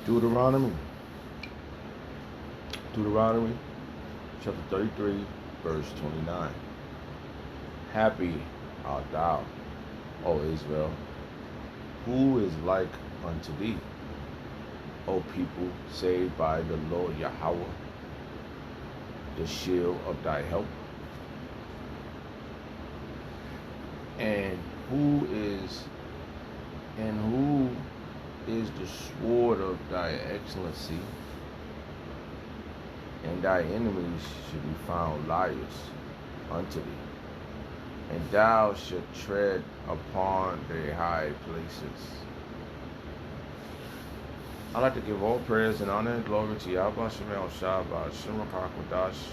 Deuteronomy. Deuteronomy chapter 33, verse 29. Happy art thou, O Israel, who is like unto thee, O people saved by the Lord Yahweh, the shield of thy help. And who is the sword of thy excellency, and thy enemies should be found liars unto thee, and thou shalt tread upon their high places. I'd like to give all praise and honor and glory to Yahweh Shemel Shah, Shem HaKadosh,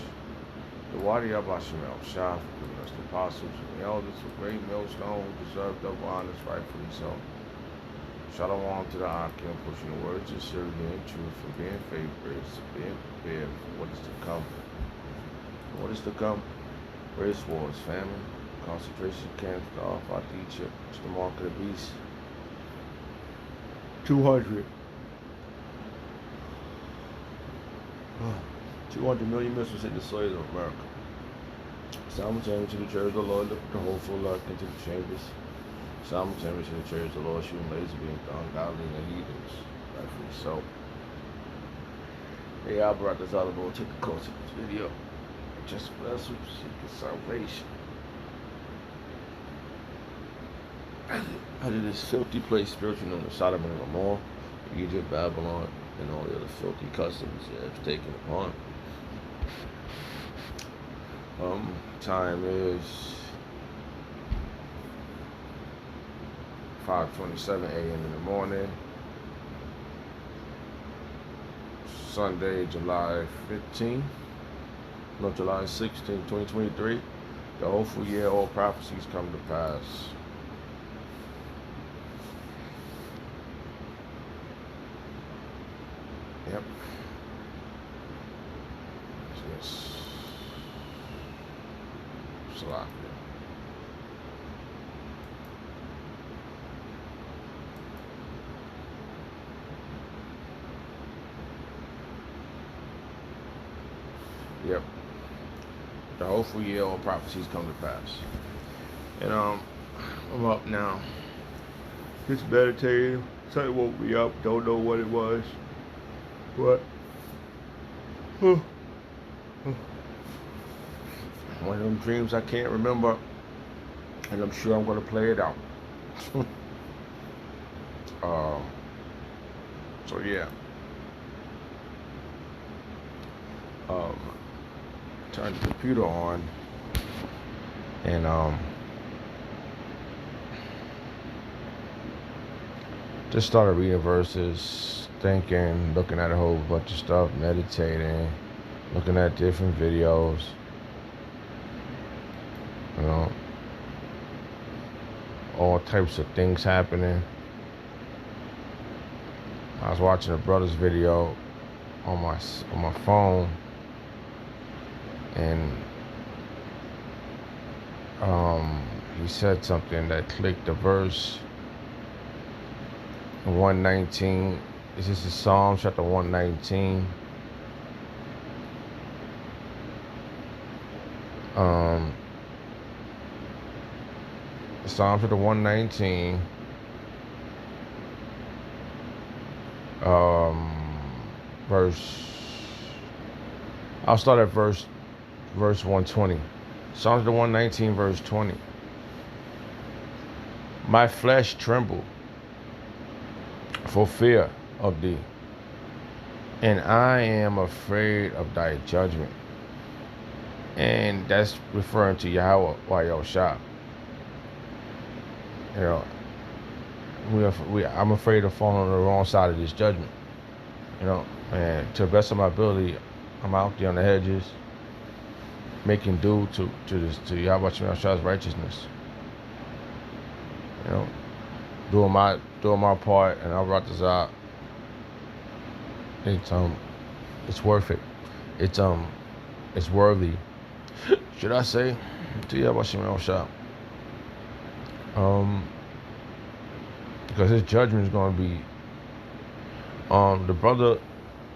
the Wadi Yahweh Shemel Shah, for giving us the apostles and the elders, a great millstone who deserve double honors, rightfully so. Shalom to the Akim, pushing the words of sincerity and truth, and being faith-based, being prepared for what is to come. What is to come? Race wars, famine, concentration camps, the Alpha Egypt, it's the mark of the beast. 200 million missiles hit the soil of America. Simultaneously to the church of the Lord, look at the hopeful luck into the chambers. Simultaneously to the church of the Lord, shooting lasers being ungodly and heathens. Rightfully so. Hey, I brought this out of the Lord. Take the course of this video. Just bless who seek salvation. Out of this filthy place, spiritually known as Sodom and Gomorrah, Egypt, Babylon, and all the other filthy customs it has taken upon. Time is 5:27 a.m. in the morning. Sunday, July 16, 2023. The hopeful year, all prophecies come to pass. Yep. Yes. Salakia. Yep. The hopeful year, all prophecies come to pass. And I'm up now. Just meditating. Something woke me up. Don't know what it was. What? One of them dreams I can't remember, and I'm sure I'm gonna play it out. So yeah. Turn the computer on, and just started reading verses, thinking, looking at a whole bunch of stuff, meditating, looking at different videos, you know, all types of things happening. I was watching a brother's video on my phone, and he said something that clicked. The verse 119. Is this is Psalm chapter 119? Psalm chapter 119. I'll start at verse 120. Psalm chapter 119, verse 20. My flesh trembled for fear of thee, and I am afraid of thy judgment. And that's referring to Yahweh Shah. You know, I'm afraid of falling on the wrong side of this judgment. You know, and to the best of my ability, I'm out there on the hedges, making due to Yahweh Shah's righteousness. You know, doing my part, and I brought this out. It's worth it. It's worthy. Should I say to Yahweh Shah? Because his judgment is going to be The brother,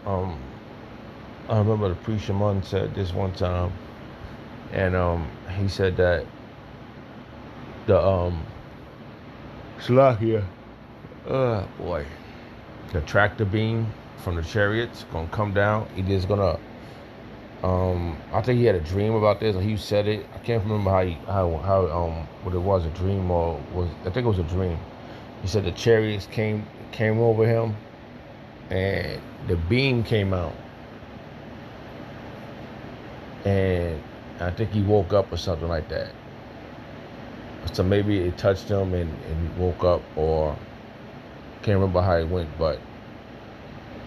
um, I remember the preacher Munn said this one time, and he said that the Slovakia, boy, the tractor beam from the chariots gonna come down. He just gonna I think he had a dream about this, or he said it. I can't remember how what it was, a dream or was, I think it was a dream. He said the chariots came over him, and the beam came out, and I think he woke up or something like that. So maybe it touched him and he woke up, or can't remember how it went, but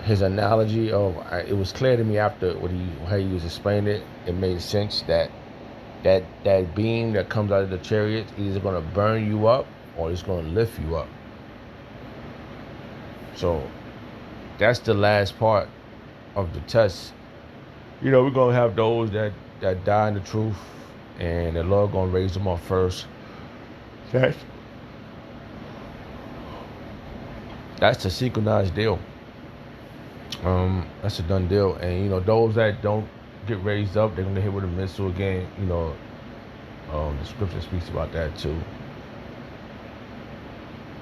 his analogy of it was clear to me after how he was explaining it. It made sense that beam that comes out of the chariot is either going to burn you up or it's going to lift you up. So that's the last part of the test. We're going to have those that die in the truth, and the Lord going to raise them up first. That's the synchronized deal. That's a done deal. And those that don't get raised up, they're gonna hit with a missile again. The scripture speaks about that too.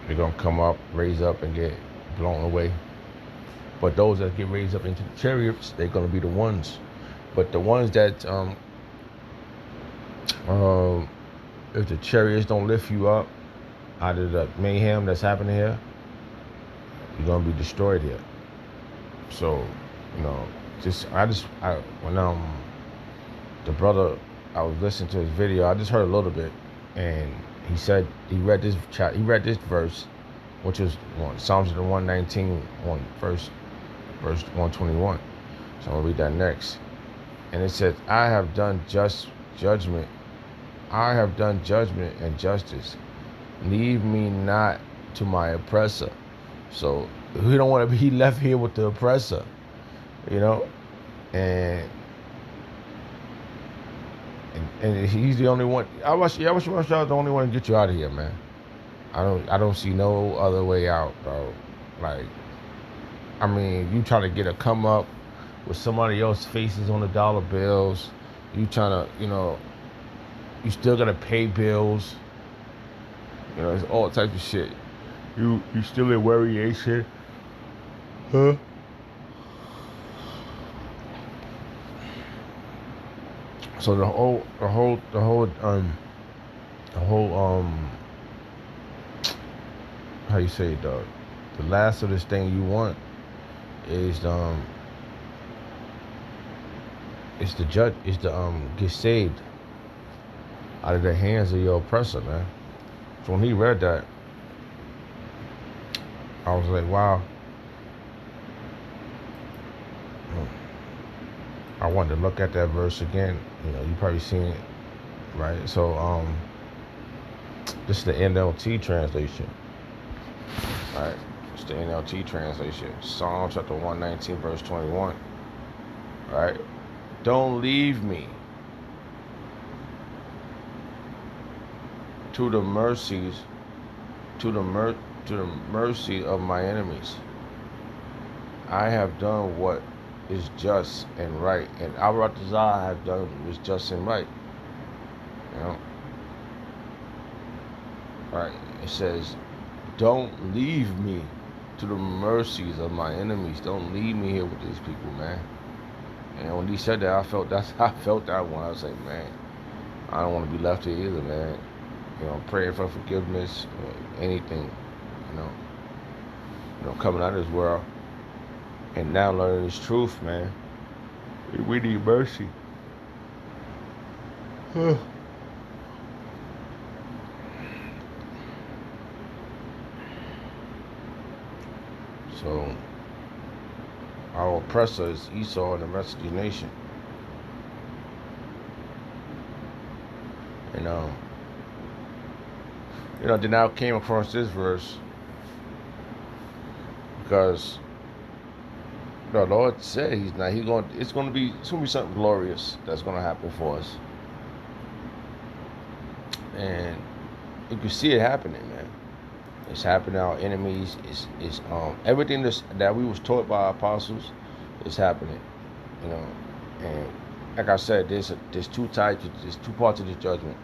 They're gonna come up, raise up, and get blown away. But those that get raised up into the chariots, they're gonna be the ones. But the ones that if the chariots don't lift you up out of the mayhem that's happening here, you're gonna be destroyed here. So, when the brother, I was listening to his video, I just heard a little bit, and he said he read this verse, which is Psalms 119, verse 121. So I'm gonna read that next, and it says, "I have done judgment. I have done judgment and justice. Leave me not to my oppressor." So we don't want to be left here with the oppressor, and he's the only one. I wish y'all was the only one to get you out of here, man. I don't see no other way out, bro. Like, you trying to get a come up with somebody else's faces on the dollar bills. You trying to, you still gotta pay bills. It's all types of shit. You still in variation, huh? So the whole how you say it, the last of this thing you want is get saved out of the hands of your oppressor, man. So when he read that, I was like, wow. I wanted to look at that verse again. You probably seen it, right? So this is the NLT translation. All right, it's the NLT translation. Psalm chapter 119, verse 21. All right, don't leave me to the mercy of my enemies. I have done what is just and right, and our desire have done what is just and right. Right? It says, "Don't leave me to the mercies of my enemies." Don't leave me here with these people, man. And when he said that, I felt that one. I was like, man, I don't want to be left here either, man. Praying for forgiveness, anything, coming out of this world, and now learning this truth, man. We need mercy. So our oppressor is Esau and the rest of the nation. And then I came across this verse because the Lord said it's gonna be something glorious that's gonna happen for us. And you can see it happening, man. It's happening. Our enemies is everything that we was taught by our apostles is happening. You know, and like I said, there's two types. There's two parts of the judgment.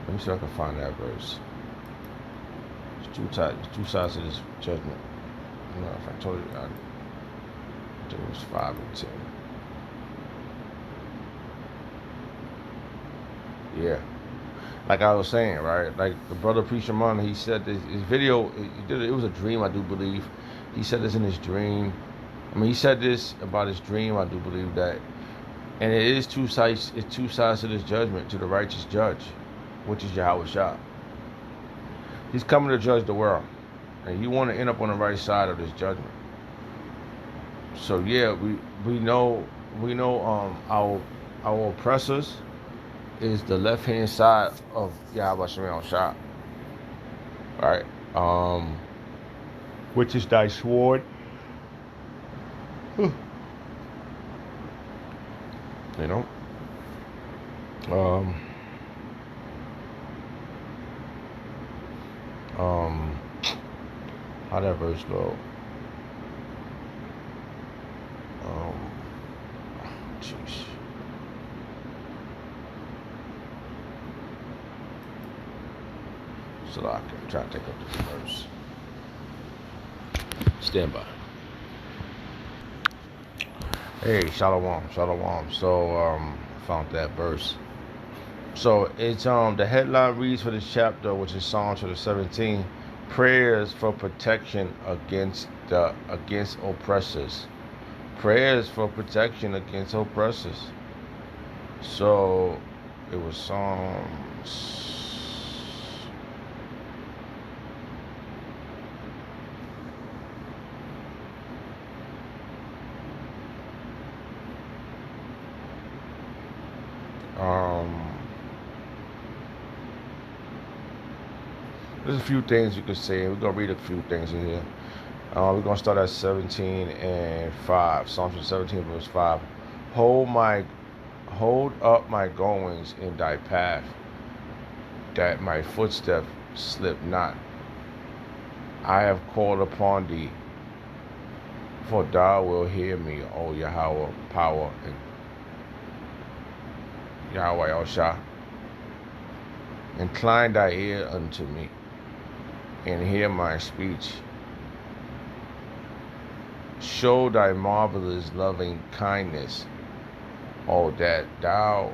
Let me see if I can find that verse. There's two types, two sides of this judgment. I don't know if I told you. I think it was 5 and 10. Yeah. Like I was saying, right? Like the brother Preacher Man, he said this, his video, it was a dream, I do believe. He said this in his dream. I mean, he said this about his dream, I do believe that. And it is two sides, it's two sides to this judgment, to the righteous judge, which is Yahweh Shah. He's coming to judge the world. And you want to end up on the right side of this judgment. So yeah, we know our oppressors is the left hand side of Yahweh Shah. Right? Which is thy sword. You know? How that verse go? Jeez. So I can try to take up this verse. Stand by. Hey, shalom. So found that verse. So it's the headline reads for this chapter, which is Psalm chapter 17, prayers for protection against oppressors. Prayers for protection against oppressors. So it was Psalms. There's a few things you could say. We're gonna read a few things in here. We're gonna start at 17 and 5. Psalms 17 verse 5. Hold up my goings in thy path, that my footstep slip not. I have called upon thee, for thou wilt hear me, O Yahweh, power and Yahweh Oshah. Incline thy ear unto me, and hear my speech. Show thy marvelous loving kindness, O thou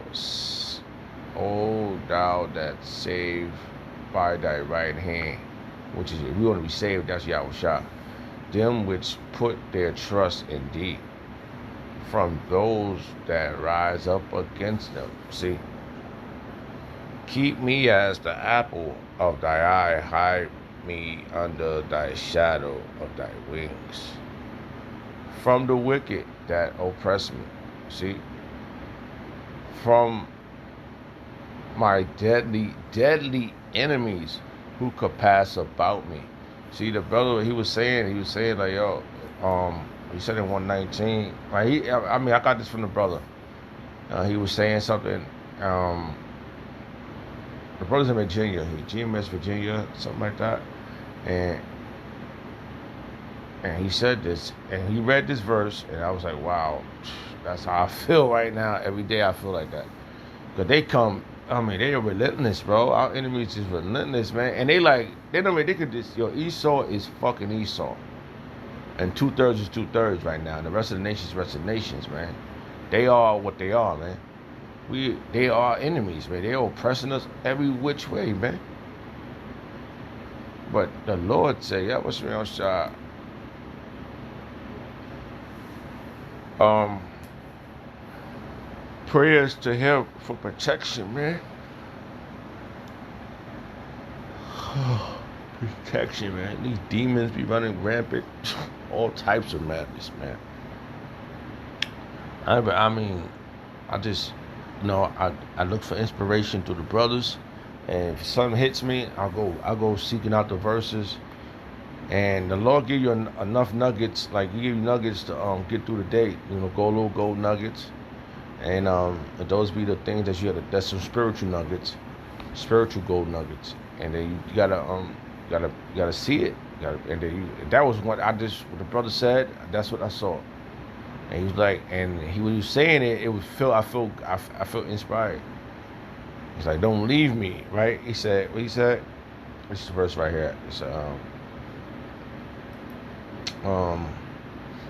that save by thy right hand, which is, if we want to be saved, that's Yahweh Shah. Them which put their trust in thee, from those that rise up against them. See, keep me as the apple of thy eye, hide me under thy shadow of thy wings. From the wicked that oppress me, see, from my deadly enemies who could pass about me. See, the brother, he was saying like, yo, he said in 119, like I got this from the brother. He was saying something. The brother's in Virginia, GMS Virginia, something like that, and he said this, and he read this verse, and I was like, wow, that's how I feel right now. Every day I feel like that, because they come. I mean, they are relentless, bro. Our enemies is relentless, man. And they could just, Esau is fucking Esau. And 2/3 is 2/3 right now. And the rest of the nations, man. They are what they are, man. They are enemies, man. They are oppressing us every which way, man. But the Lord said, yeah, what's real shot? Prayers to him for protection, man. Protection, man. These demons be running rampant. All types of madness, man. I just, I look for inspiration through the brothers, and if something hits me, I'll go seeking out the verses, and the Lord give you enough nuggets, like He give you nuggets to get through the day. Gold nuggets. And those be the things that that's some spiritual nuggets, spiritual gold nuggets. And then you gotta gotta see it. And then that was what the brother said. That's what I saw. And he was like, and when he was saying it, it was I felt inspired. He's like, don't leave me, right? He said, what he said? This is the verse right here. He said,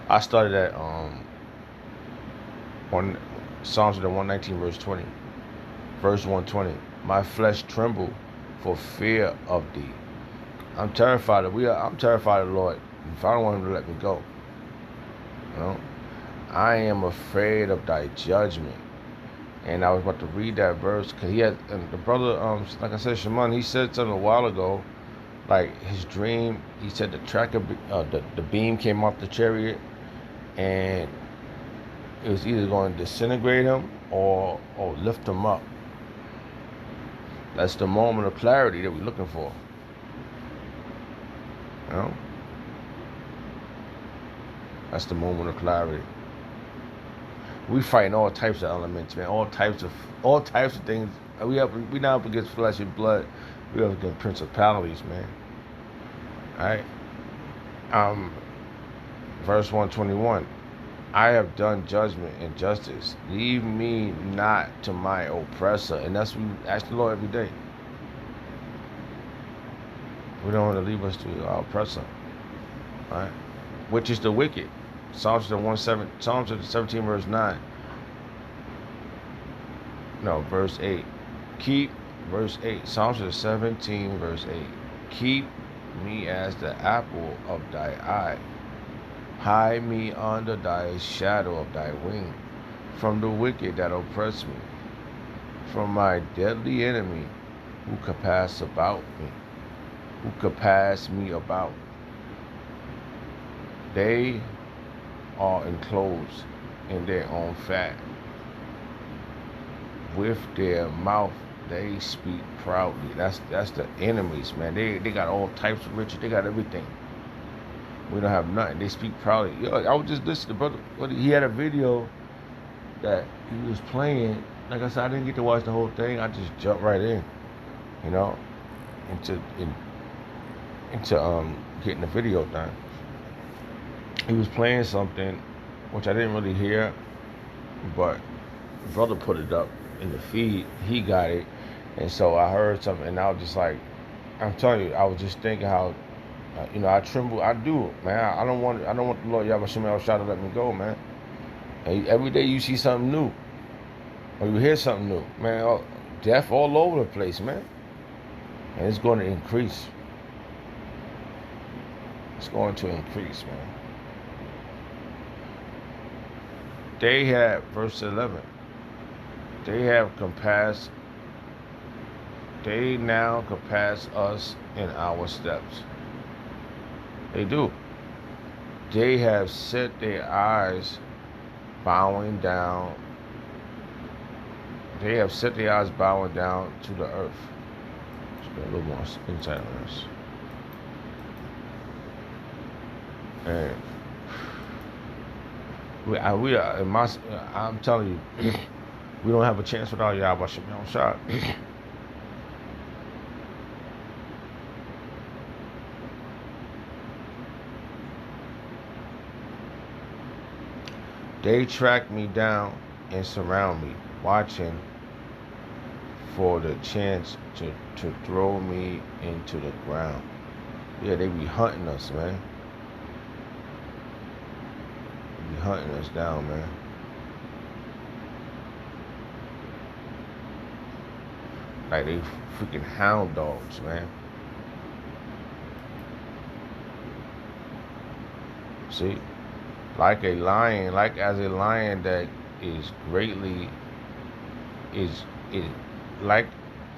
I started at one Psalms 119 verse 20, verse 120. My flesh trembled for fear of thee. I'm terrified I'm terrified of the Lord. If I don't want him to let me go, you know, I am afraid of thy judgment. And I was about to read that verse because the brother, like I said, Shaman, he said something a while ago, like his dream. He said the beam came off the chariot, and it was either going to disintegrate him or lift him up. That's the moment of clarity that we're looking for. You know, that's the moment of clarity. We fighting all types of elements, man. All types of things. We not up against flesh and blood. We up against principalities, man. All right. Verse 121. I have done judgment and justice. Leave me not to my oppressor. And that's what we ask the Lord every day. We don't want to leave us to our oppressor. All right. Which is the wicked. Psalms 17 verse 9. No, verse 8. Verse 8. Psalms 17 verse 8. Keep me as the apple of thy eye. Hide me under thy shadow of thy wing, from the wicked that oppress me, from my deadly enemy who compass me about. They are enclosed in their own fat. With their mouth they speak proudly. That's the enemies, man. They got all types of riches. They got everything. We don't have nothing. They speak proudly. Yo, I was just listening to brother. He had a video that he was playing. Like I said, I didn't get to watch the whole thing. I just jumped right in, you know, into getting the video done. He was playing something which I didn't really hear, but brother put it up in the feed. He got it, and so I heard something, and I was just like, I'm telling you, I was just thinking how, I tremble. I do, man. I don't want the Lord Yahweh El Shaddai to let me go, man. And every day you see something new, or you hear something new, man. Death all over the place, man, and it's going to increase. It's going to increase, man. They have, verse 11, they now compass us in our steps. They do. They have set their eyes bowing down. They have set their eyes bowing down to the earth. Let's get a little more insight on this. And I'm telling you, we don't have a chance without Yahweh Shem Shot. They track me down and surround me, watching for the chance to throw me into the ground. Yeah, they be hunting us, man. They be hunting us down, man. Like they freaking hound dogs, man. See? Like as a lion that is greatly like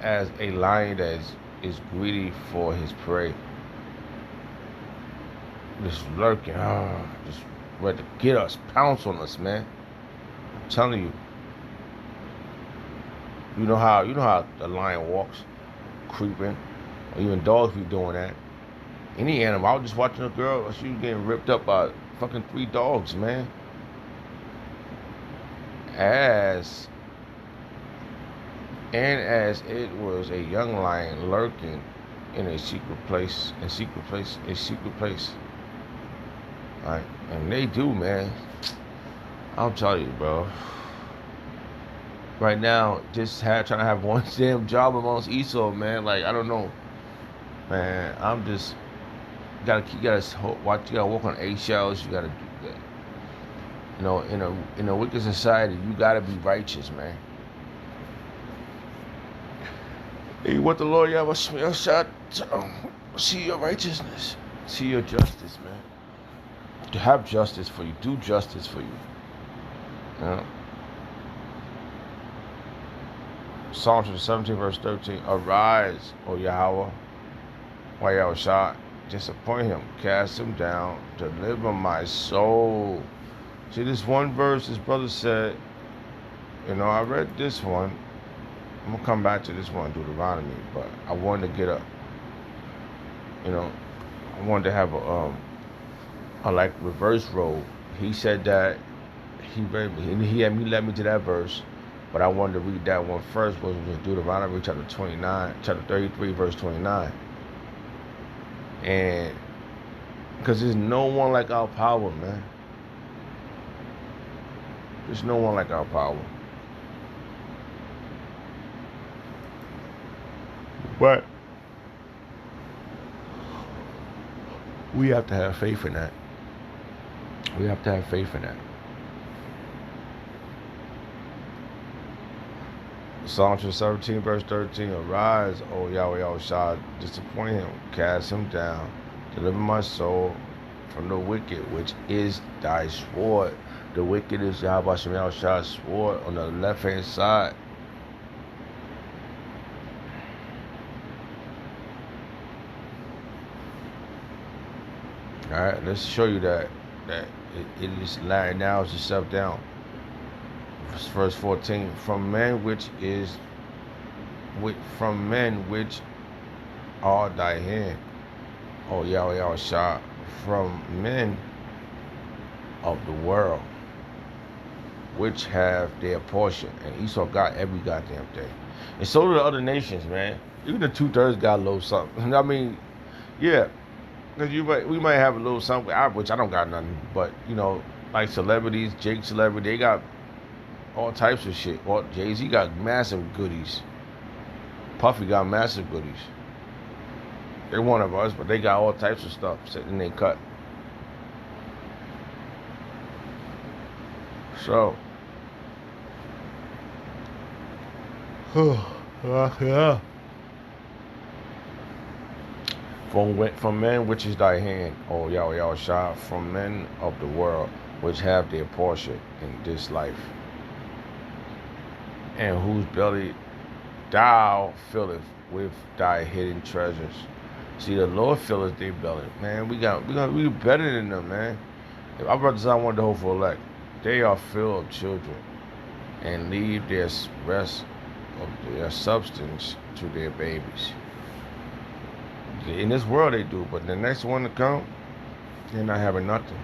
as a lion that is greedy for his prey. Just lurking, just ready to get us, pounce on us, man. I'm telling you. You know how the lion walks, creeping, or even dogs be doing that. Any animal. I was just watching a girl, she was getting ripped up by fucking 3 dogs, man. As it was a young lion lurking in a secret place, a secret place, a secret place. Right? And they do, man. I'll tell you, bro. Right now, trying to have one damn job amongst Esau, man. Like, I don't know, man. I'm just you gotta watch. You gotta walk on eggshells. You gotta do that. You know, in a wicked society, you gotta be righteous, man. And you want the Lord, you shot. See your righteousness, see your justice, man. To have justice for you, do justice for you. You know? Psalm 17, verse 13. Arise, O Yahweh, while Yahweh shot. Disappoint him, cast him down, deliver my soul. See, this one verse, this brother said, you know, I read this one. I'm going to come back to this one, Deuteronomy, but I wanted to get a, you know, I wanted to have a like reverse role. He said that he had me led me to that verse, but I wanted to read that one first, which was Deuteronomy chapter 33, verse 29. And because there's no one like our power, man. There's no one like our power. But we have to have faith in that. We have to have faith in that. Psalm 17, verse 13. Arise, O Yahweh Yahushua, disappoint him, cast him down, deliver my soul from the wicked, which is thy sword. The wicked is Yahweh Shemyahushah's sword on the left-hand side. All right, let's show you that it is lying now yourself down. Verse 14. From men which are thy hand, O Yahweh Yahushua, from men of the world, which have their portion. And Esau got every goddamn thing. And so do the other nations, man. Even the 2/3 got a little something. I mean, yeah. Because we might have a little something, which I don't got nothing. But, you know, like celebrities, Jake Celebrity, they got all types of shit. Well, Jay-Z got massive goodies. Puffy got massive goodies. They're one of us, but they got all types of stuff sitting in their cut. So, yeah. From men which is thy hand, O Yahweh Yahushua, from men of the world which have their portion in this life, and whose belly thou filleth with thy hidden treasures. See, the Lord filleth their belly, man. We better than them, man. If our brothers I want the hope for elect, they are filled of children, and leave their rest of their substance to their babies. In this world they do, but the next one to come, they're not having nothing.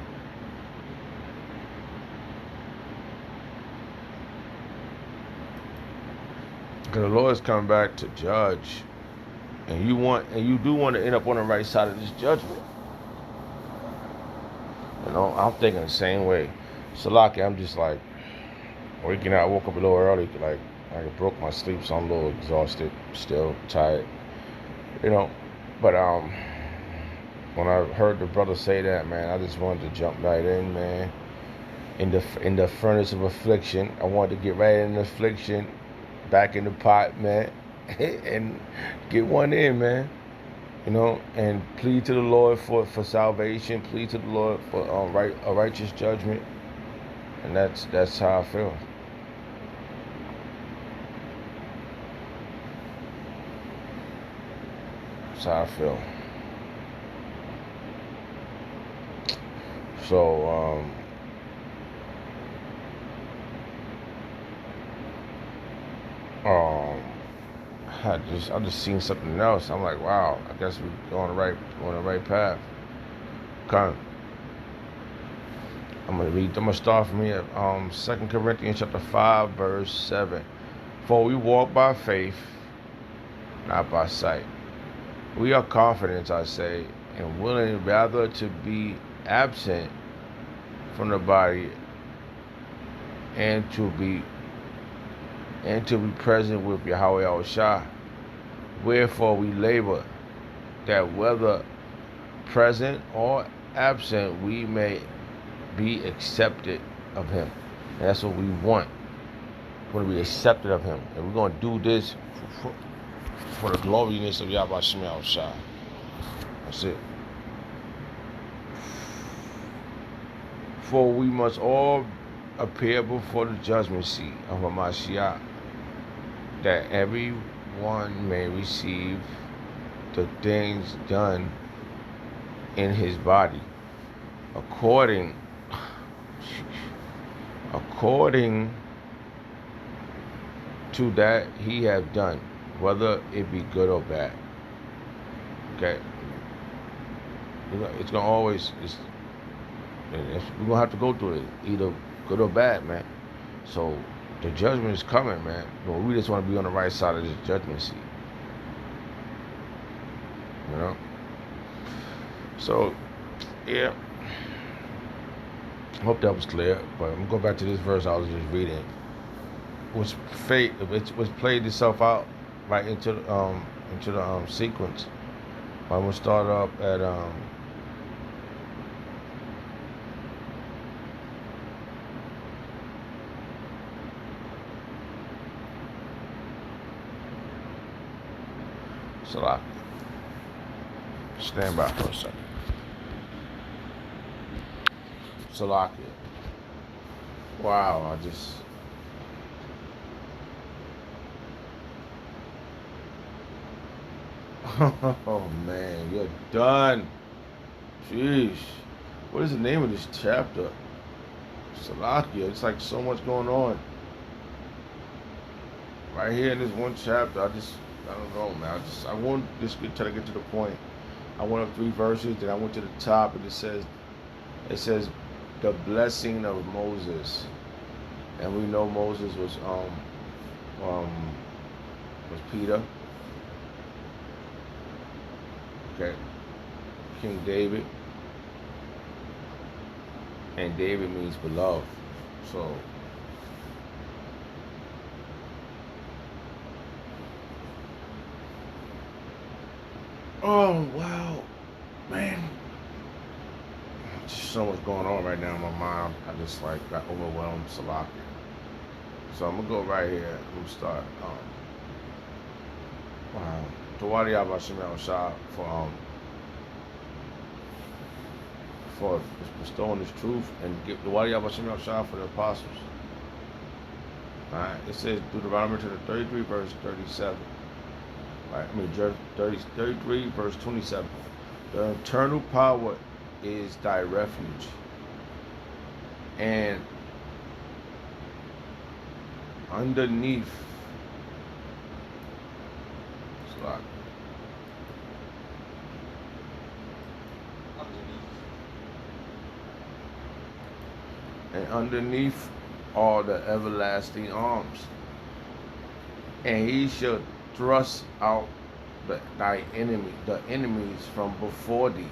Because the Lord's coming back to judge, and you do want to end up on the right side of this judgment. You know, I'm thinking the same way. Salaki, I'm just like waking up. I woke up a little early, like I broke my sleep, so I'm a little exhausted, still tired. You know. But when I heard the brother say that, man, I just wanted to jump right in, man. In the furnace of affliction, I wanted to get right in the affliction, back in the pot, man, and get one in, man. You know, and plead to the Lord for salvation, plead to the Lord for a righteous judgment, and that's how I feel. That's how I feel. So, I just seen something else. I'm like, wow, I guess we're on the right path. Okay. I'm gonna start from here. 2 Corinthians chapter 5, verse 7. For we walk by faith, not by sight. We are confident, I say, and willing rather to be absent from the body and to be present with Yahweh our Shah. Wherefore we labor that whether present or absent we may be accepted of him. And that's what we want. We want to be accepted of him. And we're going to do this for the gloriousness of Yahweh Shemel Shah. That's it. For we must all appear before the judgment seat of Hamashiach, that everyone may receive the things done in his body according to that he have done, whether it be good or bad. Okay, it's gonna always we're gonna have to go through it, either good or bad, man. So the judgment is coming, man. But we just want to be on the right side of this judgment seat, you know. So yeah, I hope that was clear. But I'm gonna go back to this verse I was just reading, which played itself out right into the sequence. I'm gonna start up at Salak. Stand by for a second. Salakia. Wow, I just oh man, you're done. Jeez. What is the name of this chapter? Salakia. It's like so much going on. Right here in this one chapter, I don't know, man. I want this to try to get to the point. I went up 3 verses, then I went to the top, and it says the blessing of Moses, and we know Moses was Peter, okay, King David, and David means beloved, so. Oh wow, man! Just so much going on right now in my mind. I just got overwhelmed, Salaki. So I'm gonna go right here. I'm gonna start. Tawadi Abba Shemel Shah for bestowing this truth, and give Tawadi Abba Shemel Shah for the apostles. Alright, it says Deuteronomy to the 33 verse 37. Right, 33 verse 27. The eternal power is thy refuge, and underneath are the everlasting arms, and he shall thrust out the enemies from before thee,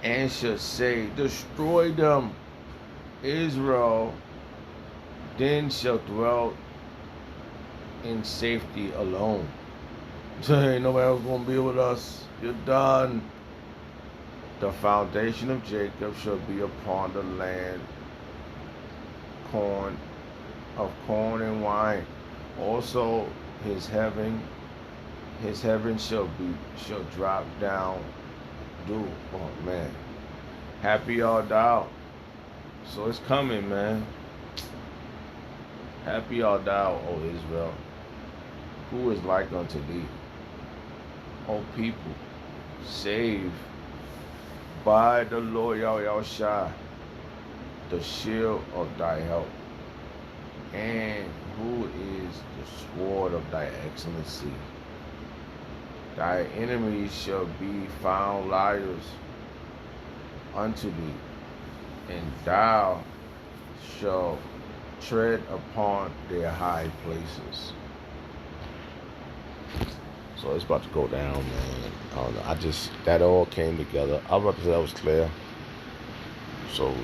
and shall say, destroy them, Israel, then shall dwell in safety alone. So ain't nobody else gonna be with us. You're done. The foundation of Jacob shall be upon the land, corn and wine. Also his heaven shall drop down dew. Oh man. Happy art thou. So it's coming, man. Happy art thou, O Israel, who is like unto thee, O people, saved by the Lord Yahweh Shai, the shield of thy help, and who is the sword of thy excellency. Thy enemies shall be found liars unto thee, and thou shalt tread upon their high places. So it's about to go down, man. I don't know. That all came together. I was about to say that was clear. So,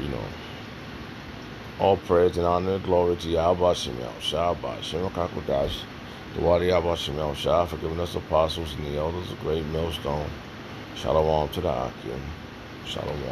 all praise and honor and glory to Yahweh Shemel, Shabbat, Shem Kakodash, the Wadi Yahweh Shemel, Shah, for giving us apostles and the elders, a great millstone. Shalom to the Akim. Shalom.